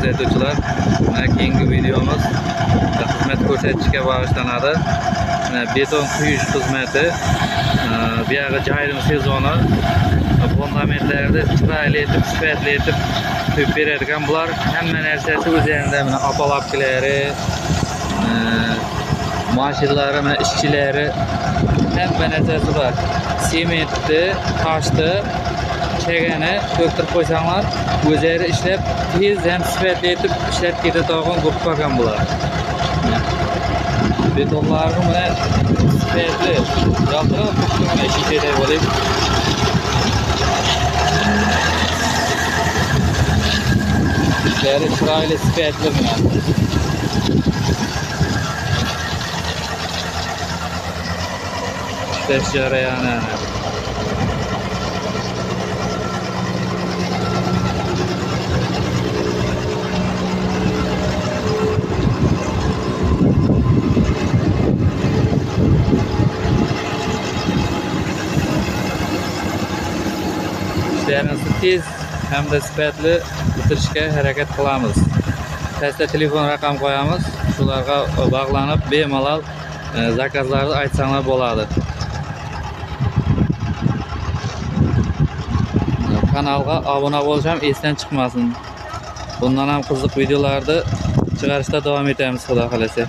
kuzatuvchilar, mana keyingi videomuz xizmat ko'rsatishga bag'ishlanadi. Beton quyish xizmati, bu yerga joyning sezoni, fundamentlarni chiroyli etib, sifatli etib quyib beradigan bular. Hamma narsasi o'zlarida, mana apalapkilari, mashinaları, mana ishchilari, hamma narsasi bor. Sementni, toshni, chegani to'ktirib qo'ysanglar, o'zlari ishlab, tez ham sifatli etib ishlab ketadigan ko'p qolgan bular. Betonlarni mana sifatli, yaltiroq mana ishchiday bo'lib. Ishlari chiroyli, sifatli mana. Ishlash jarayoni. İşlerimizni tez hamda sifatli bitirishga harakat qilamiz. Pastda telefon raqam qo'yamiz. Shularga bog'lanib bemalol zakazlarni aytsanglar bo'ladi. Kanalga obuna bo'lish ham esdan chiqmasin. Bundan ham qiziq videolarni chiqarishda davom etamiz, xudo xolasa.